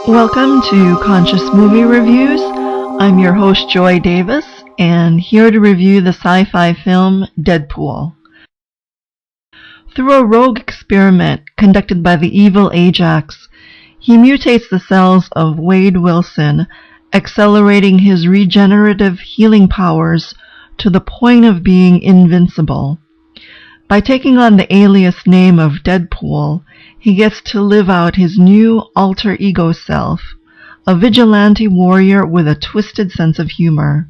Welcome to Conscious Movie Reviews. I'm your host Joy Davis, and here to review the sci-fi film Deadpool. Through a rogue experiment conducted by the evil Ajax, he mutates the cells of Wade Wilson, accelerating his regenerative healing powers to the point of being invincible. By taking on the alias name of Deadpool, he gets to live out his new alter ego self, a vigilante warrior with a twisted sense of humor.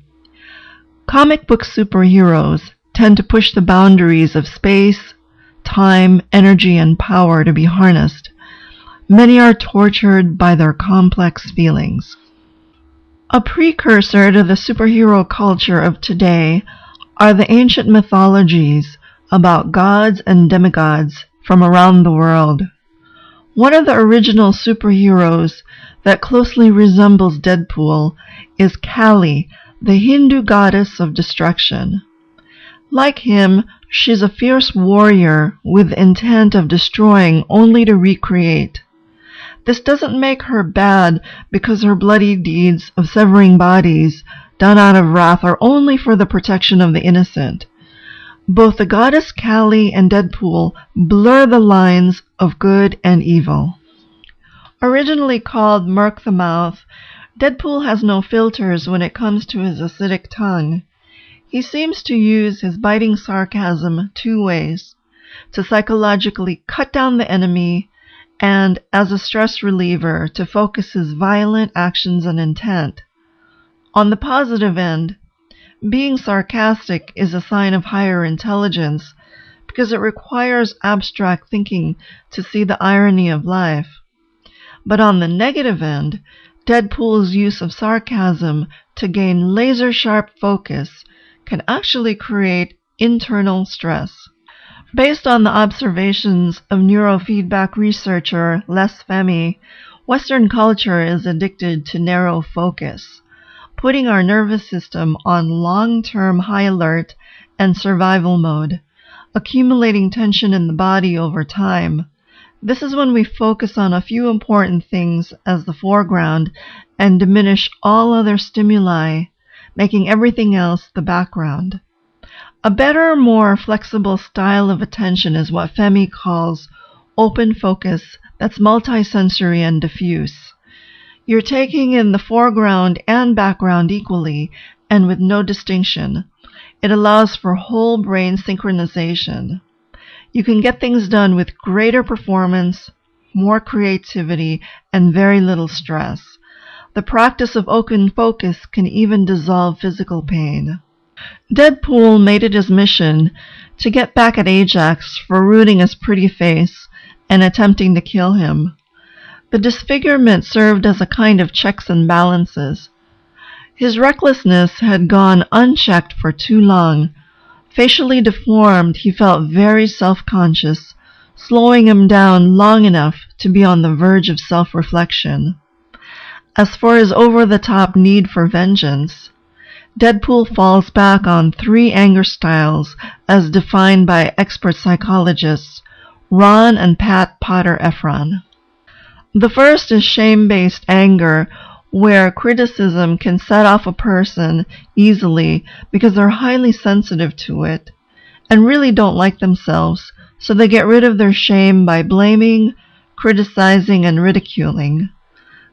Comic book superheroes tend to push the boundaries of space, time, energy, and power to be harnessed. Many are tortured by their complex feelings. A precursor to the superhero culture of today are the ancient mythologies about gods and demigods from around the world. One of the original superheroes that closely resembles Deadpool is Kali, the Hindu goddess of destruction. Like him, she's a fierce warrior with the intent of destroying only to recreate. This doesn't make her bad because her bloody deeds of severing bodies done out of wrath are only for the protection of the innocent. Both the goddess Kali and Deadpool blur the lines of good and evil. Originally called Merc the Mouth, Deadpool has no filters when it comes to his acidic tongue. He seems to use his biting sarcasm two ways: to psychologically cut down the enemy, and as a stress reliever to focus his violent actions and intent. On the positive end, being sarcastic is a sign of higher intelligence because it requires abstract thinking to see the irony of life. But on the negative end, Deadpool's use of sarcasm to gain laser-sharp focus can actually create internal stress. Based on the observations of neurofeedback researcher Les Femi, Western culture is addicted to narrow focus, putting our nervous system on long-term high alert and survival mode, accumulating tension in the body over time. This is when we focus on a few important things as the foreground and diminish all other stimuli, making everything else the background. A better, more flexible style of attention is what Femi calls open focus that's multisensory and diffuse. You're taking in the foreground and background equally and with no distinction. It allows for whole brain synchronization. You can get things done with greater performance, more creativity, and very little stress. The practice of open focus can even dissolve physical pain. Deadpool made it his mission to get back at Ajax for ruining his pretty face and attempting to kill him. The disfigurement served as a kind of checks and balances. His recklessness had gone unchecked for too long. Facially deformed, he felt very self-conscious, slowing him down long enough to be on the verge of self-reflection. As for his over-the-top need for vengeance, Deadpool falls back on three anger styles as defined by expert psychologists Ron and Pat Potter Efron. The first is shame-based anger, where criticism can set off a person easily because they're highly sensitive to it and really don't like themselves, so they get rid of their shame by blaming, criticizing, and ridiculing.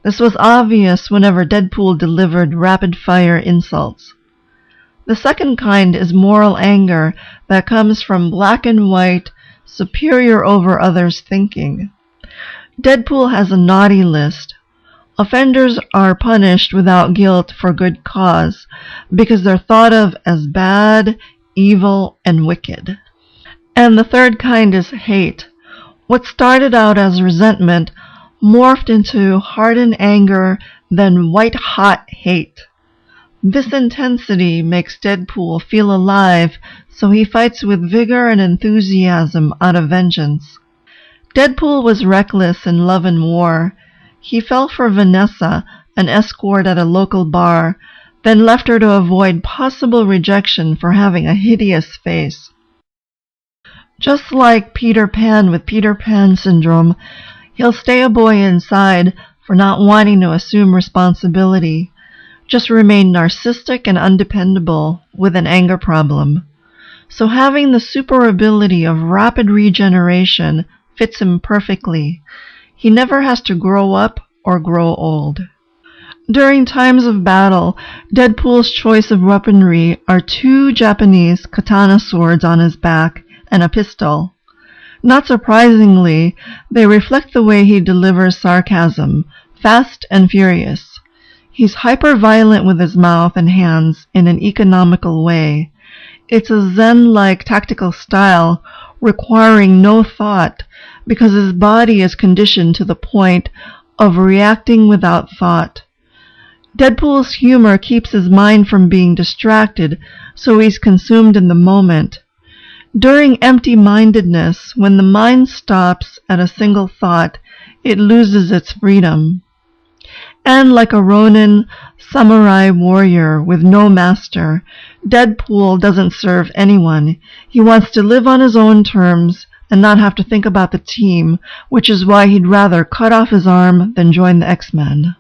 This was obvious whenever Deadpool delivered rapid-fire insults. The second kind is moral anger that comes from black and white, superior over others thinking. Deadpool has a naughty list. Offenders are punished without guilt for good cause because they're thought of as bad, evil, and wicked. And the third kind is hate. What started out as resentment morphed into hardened anger, then white-hot hate. This intensity makes Deadpool feel alive, so he fights with vigor and enthusiasm out of vengeance. Deadpool was reckless in love and war. He fell for Vanessa, an escort at a local bar, then left her to avoid possible rejection for having a hideous face. Just like Peter Pan with Peter Pan syndrome, he'll stay a boy inside for not wanting to assume responsibility, just remained narcissistic and undependable with an anger problem. So having the super ability of rapid regeneration fits him perfectly. He never has to grow up or grow old. During times of battle, Deadpool's choice of weaponry are 2 Japanese katana swords on his back and a pistol. Not surprisingly, they reflect the way he delivers sarcasm, fast and furious. He's hyper-violent with his mouth and hands in an economical way. It's a Zen-like tactical style requiring no thought because his body is conditioned to the point of reacting without thought. Deadpool's humor keeps his mind from being distracted, so he's consumed in the moment. During empty-mindedness, when the mind stops at a single thought, it loses its freedom. And like a Ronin samurai warrior with no master, Deadpool doesn't serve anyone. He wants to live on his own terms and not have to think about the team, which is why he'd rather cut off his arm than join the X-Men.